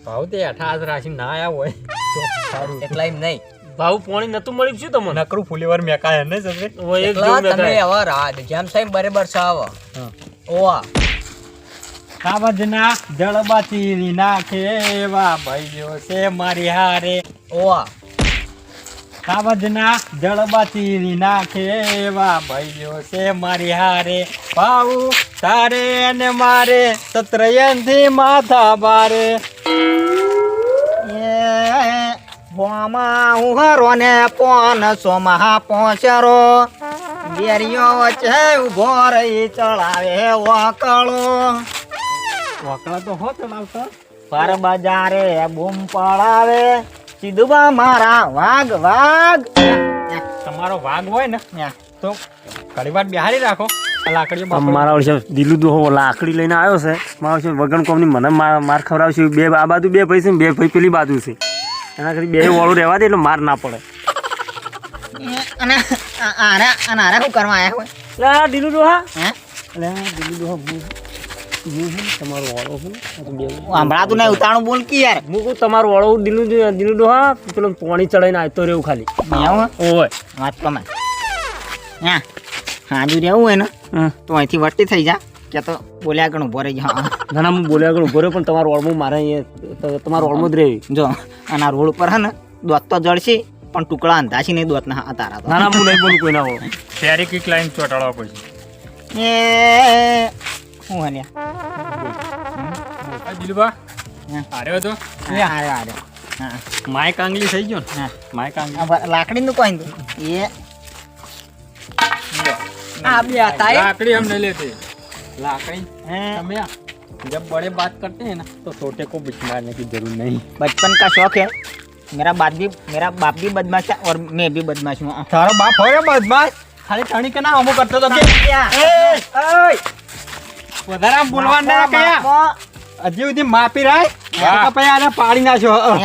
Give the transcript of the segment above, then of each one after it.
ભાવ તે હેઠા આજ રાશી ના આયા હોય તો સારું એટલા એમ નહીં ભાવ પાણી નતું મળ્યું શું તમને નકરું ફુલેવર મેકાય ને જબરે ઓય એક એટલા જેવું મેં તમે કાંઈ. હવે રાત જેમ સાહેબ બરાબર છે હવે ઓવા કાવજના જળબાતી નાખે એવા ભાઈઓ છે મારી હારે ઓવા કાવજના જળબાતી નાખે એવા ભાઈઓ છે મારી હારે ભાવ તારે અને મારે સત્રયનથી માથા બારે બોમાં ઉહરો ને પોન સોમા પોચરો બેરીઓ વચ્ચે ઉભો રહી ચડાવે વકળો વકળા તો હો ચડાવતો પર બજારે બૂમ પડાવે સીધુબા મારા વાઘ વાઘ તમારો વાઘ હોય ને તો ઘણી વાર બિહારી રાખો આ લાકડીઓ આમ મારા ઓળશે દિલું દુહો લાકડી લઈને આવ્યો છે મારા ઓળશે વગણ કોમની મને માર ખવડાવશે બે આ બાજુ બે ભાઈ છે ને બે ભાઈ પેલી બાજુ છે એના કરી બે વાળું રહેવા દે એટલે માર ના પડે અને આરા શું કરવા આવ્યા હોય એટલે આ દિલું દુહા હે એટલે આ દિલું દુહા તમારો વાળો છે હમણાં નહીં ઉતાણું બોલ કે યાર હું કહું તમારો વાળો દિલું દુહા પેલો પાણી ચડાવીને આવતો રહેવું ખાલી ઓય વાત કમે હા હાજુ રહેવું હોય ને તો અહીંથી વટી થઈ જા કે તો બોલ્યા આગળ ઉભો રહી જા ના ના હું બોલ્યા આગળ ઉભો રહ્યો પણ તમારો વાળમાં મારે અહીંયા તમારો વાળમાં જ રહે જો અને આ રોડ ઉપર હે ને દોત તો જળશે પણ ટુકડા અંધાશી નહીં દોત ના તારા તો ના ના હું નહીં બોલું કોઈ ના હોય શેરી કિક લાઈન ચોટાડવા પછી એ હું હન્યા દિલુબા આર્યો તો આરે હા માય કાંગલી થઈ ગયો ને હા. માય કાંગલી લાકડીનું કોઈ એ આ બે હતા એ लाकड़ी हम नहीं लेते लाकड़ी हैं? हम या जब बड़े बात करते हैं ना तो छोटे को बिछमारने की जरूरत नहीं बचपन का शौक है मेरा बाप भी बदमाश है और मैं भी बदमाश हूँ तारो बाप हो रे बदमाश खाली ठाणी के ना हमो करते तो के વધારે આમ બોલવા ના કયા હજી સુધી માપી રાય વાહ પછી આને પાડી નાખ્યો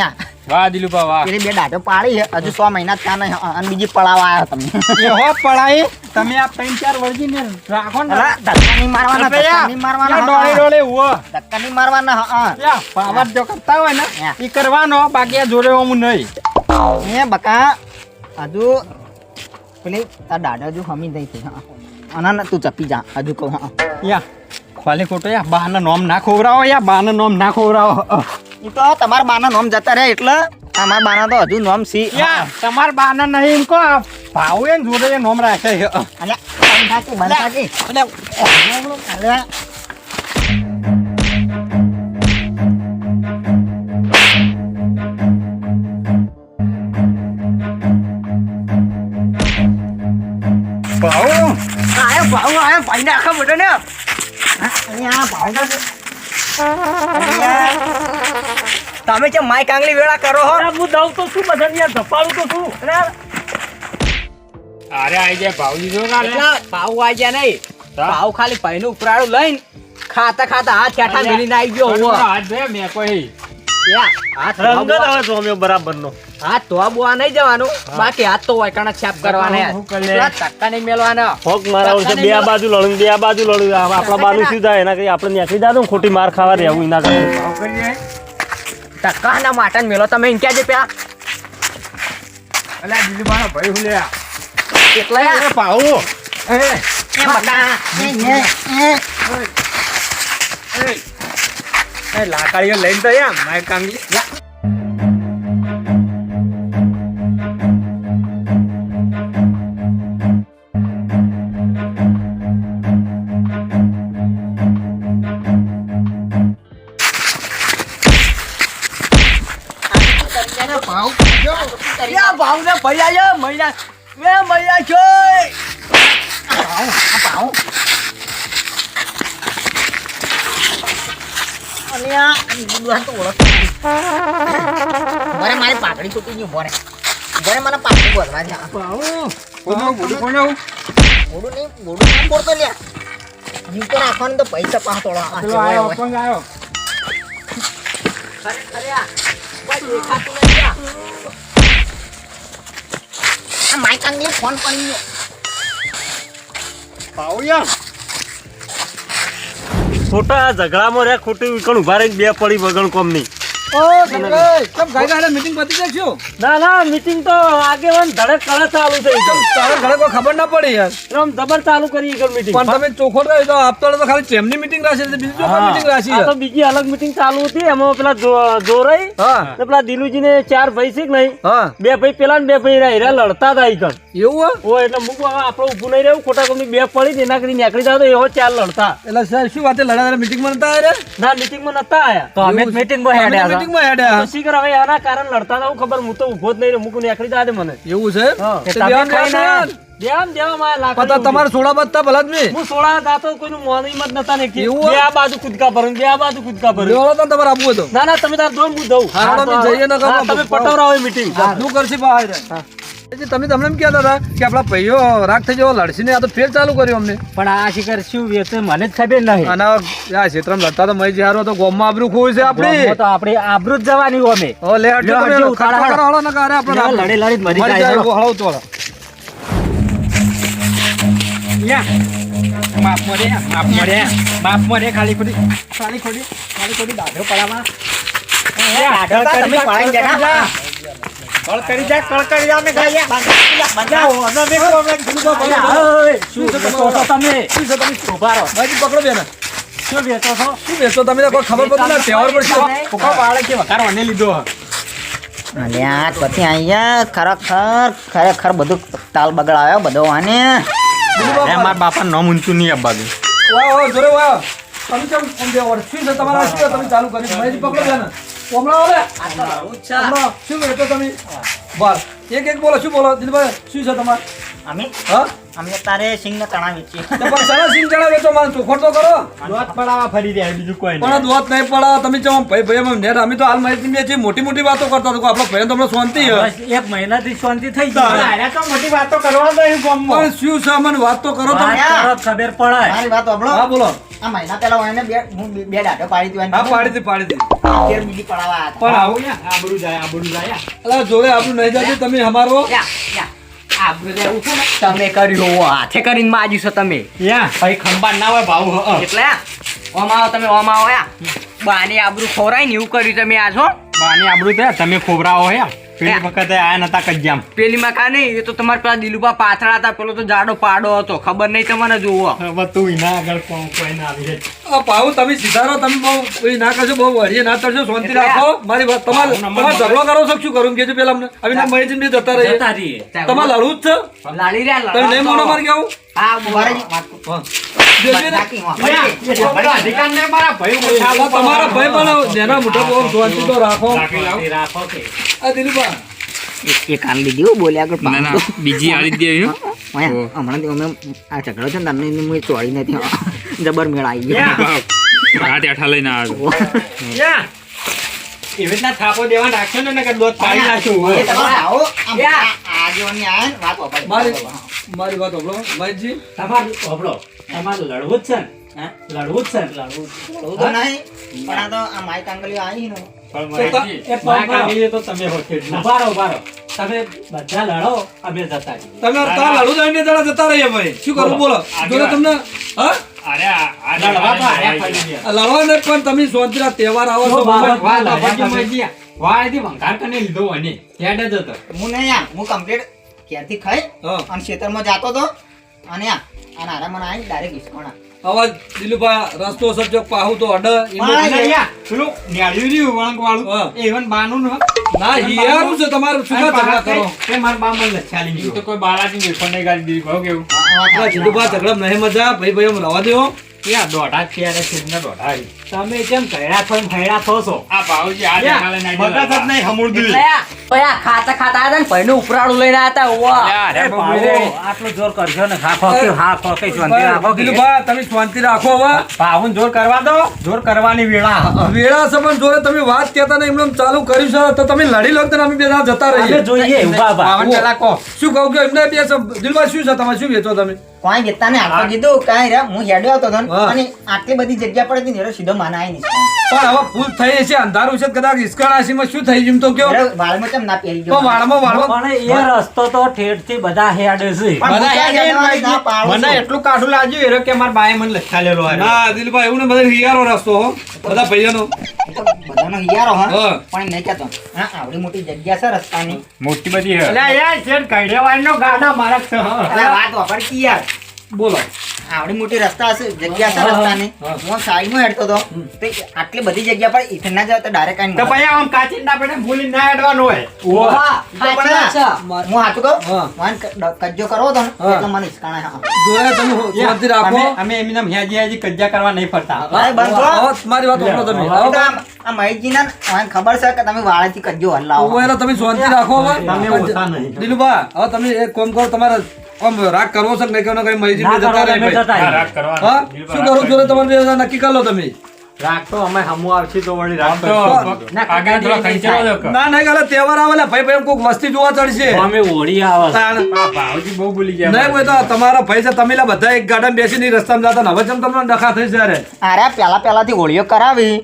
વાહ દિલુબા વાહ પેલી બે દાઢો પાડી છે હજુ 6 મહિના થયા નહીં અને બીજી પડાવવા આવ્યા તમે એ હો પડાઈ તમે આ 3-4 વર્જી ને રાખો ને ધક્કા નહીં મારવાના ધક્કા નહીં મારવાના ડોળે ડોળે ઉવો ધક્કા નહીં મારવાના હા યા પાવર જો કરતા હોય ને ઈ કરવાનો બાકી આ જોડે હું નહીં એ બકા હજુ પેલી તાર દાઢા હજુ હમી થઈ છે અને તું ચપી જા હજુ કહું હા યા ખાલી ખોટો યા બાના નોમ ના ખોવરાવો યા બાના નોમ ના ખોવરાવો એ તો તમારા બાના નોમ જતા રહે એટલે અમારા બાના તો હજુ નોમ સી યા તમાર બાના નહીં એમ કો ભાવ એ જોડે એ નોમ રાખે છે અને બંધ થાકી અલે ભાવ આયો ભાઈ નાખા બધો ને અહીંયા ભાવ તમે જે માય કાંગલી વેળા કરો હો હું દઉં તો શું બધા યાર ધપાડું તો શું અરે આઈ જાય ભાવ લીધો ના લે ભાવ વાગ્યા નહીં ભાવ ખાલી ભાઈનું ઉપરાળું લઈને ખાતા હાથ છેઠા મેલીને આવી ગયો હોવો હાથ દે મે કોઈ હાથ રંગ જ આવે તો અમે બરાબરનો હાથ ધોવા બોવા નહીં જવાનું બાકી હાથ તો વાયકણા છાપ કરવાના હું કરી લે? એટલા ધક્કા નહીં મેલવાના હોક મારા વર્ષે બે બાજુ લડું આપણા બાજુ શું થાય એના કરી આપણે નેકળી દાદો ને ખોટી માર ખાવા રહેવું એના કરે ભાવ કરીએ ધક્કાના માટા મેલો તમે ઇન ક્યાં જે પ્યા અલા દિલુબાનો ભાઈ હું લે એટલા એ ભાવ એ બકા એ લાકડીઓ લઈને તો યા માય કાંગલી ભાવ ને ભૈયા છે મહિના વે મહિના છો ભાવ અલ્યા દુકાન તો ઓળખ બરે મારી પાઘડી છૂટી ગઈ બરે મને પાઘડી બોલવા છે કોનો મોડું નહીં બોલતો લ્યા જીવ તો રાખવાનું તો પૈસા પાસ તોડવા પેલો આયો અપંગ આયો અરે આ કોઈ દેખાતું નથી આ માઈક અંગલી ફોન પડી ગયો ભાવ યા ખોટા ઝઘડામાં રે ખોટી ઉકણ ઉભા રહીને બે પડી વગણ કોમ નહીં મીટિંગ પતી જાય શું ના ના મીટિંગ તો આગેવાન ધડક કળા ચાલુ થઈ ગઈ તારે ઘરે કોઈ ખબર ના પડી યાર આમ જબર ચાલુ કરી ઈ મીટિંગ પણ તમે ચોખ્ખો રહ્યો તો આપતો તો ખાલી ચેમની મીટિંગ રાખી છે બીજી ચોખ્ખો મીટિંગ રાખી આ છે તો બીજી અલગ મીટિંગ ચાલુ હતી એમાં પેલા જોરાઈ હા ને પેલા દિલુજી ને 4 ભાઈ છે કે નહીં હા 2 ભાઈ પેલા ને 2 ભાઈ રહ્યા લડતા હતા ઈ કણ એવું હે? ઓ એટલે મૂકવા આપણે ઊભું નહીં રહેવું ખોટા કોમની 2 પડી ને એના કરી નીકળી જાવ તો એવો 4 લડતા એટલે સાહેબ શું વાતે લડાઈ મીટિંગમાં નતા આયા રે? ના મીટિંગમાં નતા આયા તો અમે મીટિંગમાં અમે હેડ્યા હતા મીટિંગમાં હેડ્યા. તો શીખર હવે આના કારણ લડતા હતા હું ખબર હું તો ઊભો જ નહીં રહ્યો મૂકું નીકળી જા દે મને એવું છે હા. તો બેવાન બેવાન દેવામાં મારા લાકડી પતા તમારે સોડા બત્તા ભલા જ નહીં હું 16 દાતો કોઈનું મોની મત નતા ને કે એવું? બે આ બાજુ કૂદકા ભરું બે આ બાજુ કૂદકા ભરું લેવાળો તો તમારે આપવું હતો ના ના તમે તાર દો હું દઉં હા, હેડો, અમે જઈએ ને હા, કરો. તમે પટવરાવો મીટિંગ શું કરશે બહાર તમે તમને એમ કહેતા હતા કે આપણા ભાઈઓ રાગ થઈ જવો લડશે ને આ તો ફેર ચાલુ કર્યું અમને પણ આ શિખર શું વેચે મને જ ખબર નહીં અને આ ક્ષેત્રમાં લડતા તો મય જ્યારો તો ગોમમાં આબરૂ ખોઈ છે આપણી તો આપણે આબરૂ જ જવાની હો અમે હવે લે હટજો તમે હટજો, ખર્ચો ઉતાળા કરો, હળો નકર અરે આપણે લે, લડી લડી જ મરી મરી જાય, જાય હળો. એવું હળો તો હળો. માફ મળે ખાલી ખોટી દાઢો પડાવવા તમે પડાઈને બેઠા. કળ કરી જા અમે ખાઈએ શું વેચો છો તમે શું છે તમે? ઉભા રહો. ભાઈજી પકડો બેન. શું વેચો છો શું બેસો તમે તો કોઈ ખબર પડતી ના તહેવાર પર છે. કોકા પાડે કે વકારો મને લીધો અલ્યા પછી અહીંયા ખરેખર બધું તાલ બગડાયો બધો આને મારા બાપા નામ ઊંચું નહીં આપવાનું વાહ વાહ જોરે વાહ તમે કેમ આમ બે વાર શું છે તમારા શું છે? તમે ચાલુ કરી ભાઈજી પકડો બેન. હમણાં ઓલે હમણાં શું બેસો તમે બસ એક બોલો શું બોલો દિલભાઈ શું છે તમારે અમે હા અમે તારે સિંગ ને તણા વેચીએ તો પણ સારા સિંગ ચડાવે તો મારે ચોખવટ તો કરો દોત પડાવવા ફરી રહ્યા બીજું કોઈ પણ દોત નહીં પડાવો તમે ચમ ભાઈ ભાઈ અમે નેટ અમે તો હાલ માહિતી બે છે મોટી મોટી વાતો કરતા હતા આપણો ભાઈ તમને શાંતિ હે બસ એક મહિનાથી શાંતિ થઈ નહીં તો મોટી વાતો કરવા દો એ ગામમાં પણ શું છે અમને વાત તો કરો તમે ખબર પડે મારી વાત સાંભળો. હા બોલો આ મહિના પહેલા હું એને હું બે દાઢો પાડી હતી હા પાડી હતી ફેર બીજી પડાવવા આવ્યા પણ આવું આબરૂ જાય અલા જોડે આપણું નહીં જાતું તમે અમારો તમે કર્યું હાથે કરીને માજ્યું છો તમે યા ભાઈ ખંબા ના હોય ભાવ એટલે ઓમ આવો તમે ઓમ આવો બાની આબરૂ ખોરાય ને એવું કર્યું તમે આ છો બાની આબરૂ તે તમે ખોબરાઓ હે પેલી વખતે આયા નતા કજ્જામ પેલી માં કા નહીં એ તો તમારા પેલા દિલુબા પાથરા હતા પેલો તો જાડો પાડો હતો ખબર નહીં તમને જોવો હવે તું એના આગળ કોઈ ના આવી જાય. આ પાહુ તમે સીધા રહો તમે બહુ કોઈ ના કરશો બહુ વળીએ ના કરશો શાંતિ રાખો મારી વાત તમારે ઝઘડો કરો છો શું કરું કેજો પેલા અમને હવે ના મળી બે જતા રહીએ તમારે લડવું જ છે લાડી રહ્યા તમે નહીં મોનો માર કેવું હા બુવારાજી હા. જોજો ને. એ તો બધો અધિકાર ને મારા ભાઈ ઓછા આ તમારા ભાઈ પણ જેના મોટા બહુ શાંતિ તો રાખો રાખો કે આ દિલુબા એ કાન લીધી બોલ્યા આગળ પાડો. બીજી આલી દે હમણાં તો અમે આ ઝઘડો છે ને તમને હું ચોળી નથી જબર મેળ આવી ગયો હાથ હેઠા લઈને આવ્યો એવી રીતના થાપો દેવા રાખશો ને કે દોત પાડી નાખ્યું એ તમારે આવો આમ આગેવાની આયા ને વાત વાપરી. મારી વાત સાંભળો ભાઈજી તમારું હોભળો તમારે લડવું જ છે ને હે? લડવું જ છે ને લડવું એવું તો નહીં પણ આ તો આ માઈ કાંગલીઓ આવી ને તો તમે ઉભા રહો તમે બધા લડો અમે જતા રહીએ. તમે તાર લડું જઈને જણા જતા રહીએ ભાઈ શું કરું બોલો જોડે તમને હા લડવા તો આયા ફરી ગયા. આ લડવા ને પણ તમે શાંતિના તહેવાર આવો છો વંકાર કને લીધો અને હેડ જ હતો હું નહીં આ હું કમ્પ્લીટ ક્યારથી ખાઈ હા અને ખેતરમાં જાતો તો અને આ આરા મને આવી ડાયરેક્ટ હિસકોણા અવાજ દિલુભાઈ રસ્તો સબજો પાહુ તો અડ પેલું ન્યાળ્યું રહ્યું વળંક વાળું હા. એ even બાનું ન ના હિયારું છે તમારું શું કા ઝઘડા કરો એ મારા બા મને લચ્છાલી ગયું તો કોઈ બાલાજી વેફર નહીં ગાડી દીધી કહો કેવું દિલુભાઈ ઝઘડા નહીં મજા ભાઈ ભાઈ એમ રવા દેવો ત્યાં દોઢા ત્યારે સિદ્ધના દોઢા આવી. તમે જેમ કહેડા છો એમ હૈડા થો છો આ ભાવજી આ જમાલે ના મગજ જ નહીં હમુરદું. ખાતા ખાતા હતા ને ભાઈ ઉપરાળું લઈને આવ્યા હતા એ બાબુ, આટલું જોર કરશો ને હા ખોકે શાંતિ રાખો કે. દિલુભાઈ તમે શાંતિ રાખો હવે ભાવન જોર કરવા દો જોર કરવાની વેળા વેળા સંબંધ જોડે તમે વાત કહેતા ને એમને ચાલુ કર્યું છે તો તમે લડી લો તો અમે બે જણા જતા અમે રહીએ જોઈએ ઉભા ઉભા. ભાવન પેલા કહો શું કહું કે એમને બે દિલુભાઈ શું છે તમે શું વેચો તમે કોઈ વેચતા ને આપણે કીધું કાંઈ રે હું હેડ્યો હતો હા. અને આટલી બધી જગ્યા પર હતી ને સીધો માના આવી નહીં પણ હવે ભૂલ થઈ છે, અંધારું છે, કદાચ ઈસકણાસીમાં શું થઈ ગયું તો કયો? અરે, વાળમાં કેમ ના પહેરી તો ગયો? વાળમાં પણ એ રસ્તો તો ઠેઠથી બધા હેડે છે પણ બધા હું ક્યાં હેડે જવાની ના પાડું મને છું. એટલું કાઢું લાગ્યું એરો કે મારા બાએ મને લખાલેલો હારે. ના દિલભાઈ એવું ને બધા હિયારો રસ્તો હો બધા ભાઈઓનો. એ તો બધાનો હિયારો હા હા. પણ નહીં કહેતો. હા, આવડી મોટી જગ્યા છે રસ્તાની. મોટી બધી હે. અલ્યા યાર શેઠ કઈડેવાળનો ગાડા મારા જ છે, હા. અરે વાત વાપર કી યાર. બોલો. આવડી મોટી રસ્તા હશે, જગ્યા છે હા, હા, રસ્તાની. હા. હું સાઈડમાં હેડતો હતો તો આટલી બધી જગ્યા પર ઇથે ના જાવ તો ડાયરેક્ટ આઈને તો મળે. ભાઈ આમ કાચી ના પડે ભૂલી ના હેડવાનું હોય. હા, તો પણ હું હાચું કહું? હા. મને કજ્જો કરવો હતો ને હા. એટલે મને હિસકાણા હા. જોડે તમે શાંતિ રાખો. અમે એમને આમ હેજી હેજી કજ્જા કરવા નહીં ફરતા. ભાઈ, બંધ કરો. હવે મારી વાત સાંભળો તમે. એ તો હવે આ મહેશજીના મને ખબર છે કે તમે વાળાથી કજ્જો હલાવો. ઓવેલા તમે શાંતિ રાખો હવે. તમે ઓછા નહીં. દિલુભા હવે તમે એક કામ કરો, તમારે આમ રાગ કરવો છે કે નહીં કરવો, કઈ મરજી ના જતા કરો, રહે અમે ભાઈ. જતા રાગ કરવાનો. હા શું કરું જોડે તમારે બે જણા નક્કી કરી લો તમે. રાખતો અમે હમું આવશે તો વળી રાગ તો કરશું. આગળ થોડા ખંચેલો જ. ના નહીં કાલે તહેવાર આવે ભાઈ ભાઈ કોઈક વસ્તી જોવા ચડશે. અમે હોળી આવે છે. તાણ. આ ભાવજી બહુ ભૂલી ગયા. નહીં હોય તો તમારા ભાઈ છે, તમે લા બધા એક ગાડામાં બેસીને રસ્તામાં જતા ને હવે જેમ તમને ડખા થઈ છે. અરે પહેલાથી હોળીઓ કરાવી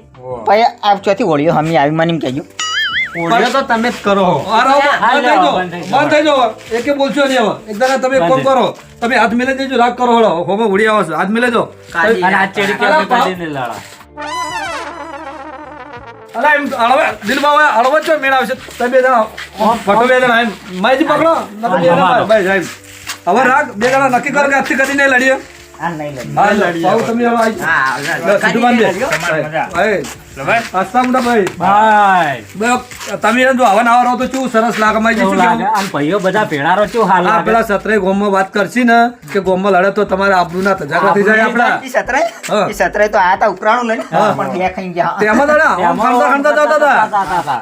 પછી આ ચોથી હોળીઓ હમી આવી મને એમ કહેજો. ઓળ્યો તો તમે જ કરો. બંધ થઈ જાઓ એકે બોલશો નહીં હવે. એક દાડા તમે કોમ કરો, તમે હાથ મિલે દેજો, રાગ કરો હળો હોમે ઉડી આવો છો, હાથ મિલે જો. અને આ ચેડી કે અમે કાઢીને લડા. અલા એમ હળવે દિલમાં હવે હળવો જ છો મેળ આવશે. તમે બે જણા ફટો બે જણા એમ માહિતી પકડો નકર બે જણા ભાઈ સાહેબ. હવે રાગ બે જણા નક્કી કરો કે આજથી કદી નહીં લડીએ. આ નહીં લડી. હા પાછું તમે હવે આવી. હા, લો, સીધું બાંધી દે. તમારી મજા. ભાઈ, હસતા મોટા ભાઈ. ભાઈ બે તમે જો આવા ના રહો તો શું સરસ લાગે માહિતી કેવું શું લાગે? કેવું? આમ ભાઈઓ બધા ભેળારો કેવું હાલ આ લાગે? પેલા સત્રે ગોમમાં વાત કરશી ને કે ગોમમાં લડે તો તમારે આબરૂના ધજાગરા થઈ જાય આપડા. ઈ સતરાય? હા. ઈ સતરાય તો આયા તા ઉકરાણું લઈને હા. પણ બે ખાઈ ગયા. તેમાં દાડા આમ ખાંડતા ખાંડતા જતા હતા.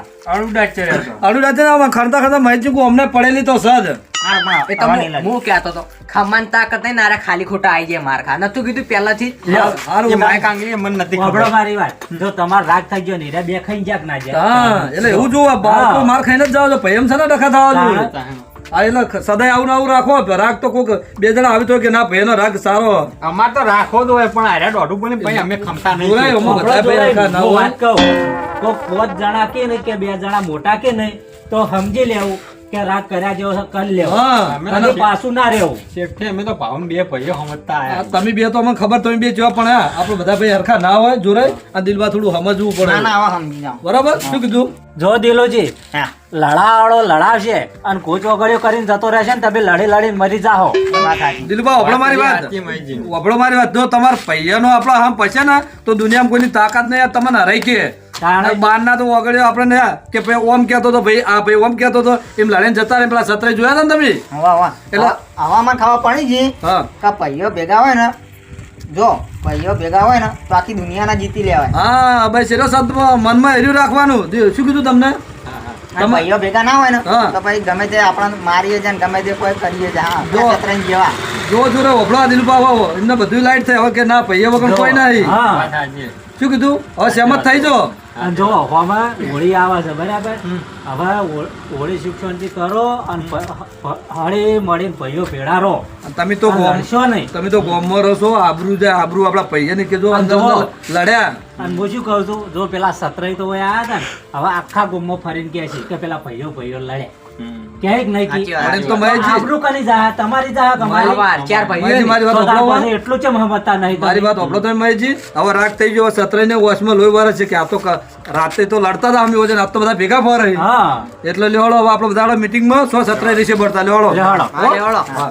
આડું રાતે આમ ખાંડતા ખાંડતા માહિતી કહું અમને પડેલી તો સજ. હા, પણ એ તો આવા નહીં લડી. હું કહેતો હતો ખમણ તાકાત નહીં નારા ખાલી ખોટા આઈ જાય માર ખા નતું કીધું પહેલાથી જ? હારું. એ માય કાંગલી મને નથી વાપરો ખબર. મારી વાત. જો તમારો રાગ થઈ ગયો ને હીરા બે ખાઈ જાક ના જાય. હા એટલે એવું જોવા બાળકો હા. માર ખાઈને જ જાવ છો ભાઈ એમ છે ને ડખા થવા જોઈએ. આ એટલે સદાય આવું ને આવું રાખો. રાગ તો કોક બે જણા આવી તો કે ના ભાઈ એનો રાગ સારો. અમાર તો રાખો તો હોય પણ આરે દોઢું પણ ભાઈ અમે ખમતા નહીં. બોલાય, અમુક વાપરો બધા ભાઈ જોડે હરખા ના હું હોય. વાત કહું તો 5 જણા કે ને કે 2 જણા મોટા કે નહીં તો સમજી લેવું કે રાગ કર્યા જેવો છે કરી લેવો. હા અમે અને પાછું ના રહેવું. શેઠથી અમે તો ભાવન બે ભાઈઓ સમજતા આ આયા. તમે બે તો અમને ખબર તમે બે જેવા પણ હા આપણે બધા ભાઈ હરખા ના હોય જોરાય આ દિલબા થોડું સમજવું ના પડે ના આવા સમજી જાઓ. બરાબર શું કીધું? જો દિલોજી હા, લડાવાળો લડાવશે અને કોચ વગડ્યો કરીને જતો રહેશે ને તમે લડી લડીને મરી જાઓ. વાત સાચી. દિલબા વપડો મારી વાત સાચી માહિતી. વપડો મારી વાત જો તમારા પૈયાનો આપણા હામ પછે ને તો દુનિયામાં કોઈની તાકાત નહીં આ તમને હરાઈ કે તાણે બારના તો વગડ્યો આપણે કે ભાઈ ઓમ કહેતો હતો ભાઈ આ ભાઈ ઓમ કહેતો હતો એમ લડીને જતા રહે પેલા સત્રે જોયા હતા ને તમે? હવા હવા. એટલે- હવામાં ખાવા પડી ગઈ હા કે ભાઈઓ ભેગા હોય ને, જો ભાઈઓ ભેગા હોય ને તો આખી દુનિયાના જીતી લેવાય. હા ભાઈ શેરો શબ્દ મનમાં હેર્યું રાખવાનું શું કીધું તમને? અને ભાઈઓ ભેગા ના હોય ને હા. તો પછી ગમે તે આપણને મારીએ છે ને ગમે તે કોઈ કરીએ છે. હા, જો. બે સતરાઈને જેવા. જો જોરે વપડો આ દિલબા આવો એમને બધું લાઈટ થાય હવે કે ના ભાઈ વગર કોઈ નહીં. હા વાત સાચી. શું કીધું? હવે સહેમત થઈ જો. અને જો હવામાં હોળી આવે છે બરાબર. હવે હોળી શિક્ષણથી કરો અને હળી મળીને ભાઈઓ ભેળા રહો. તમે તો અને ગોમ લડશો નહીં. તમે તો ગોમમાં રહો છો આબરૂ જાય આબરૂ આપણા પૈયાને કીધું અંદર જો. અંદર લડ્યા અને હું શું કહું છું જો પેલા સત્રય તો અહીંયા આવ્યા હતા ને હવે આખા ગામમાં ફરીને કહે છે કે પેલા ભાઈઓ લડે ક્યાંક નહીં સાચી કી. વાત. અરે તો મહેશજી, આબરૂ કરી જાય તમારી જાય કે અમારી? વાર ચાર ભાઈઓ મહેશજી, મારી વાત તો તાર સાંભળો. પાસે એટલું ચમ સમજતા નહીં તમે? મારી વાત સાંભળો તમે મહેશજી. હવે રાગ થઈ ગયો સત્રને વોશમાં લોહી વારે છે કે આ તો રાતે તો લડતા હતા અમે વજન આજ તો બધા ભેગા ફરે હા એટલે લેવાડો હવે આપણે બધા મીટિંગમાં 100 17 વિશે પડતા લેવાડો લેવાડો. હા, લેવાડો. હા.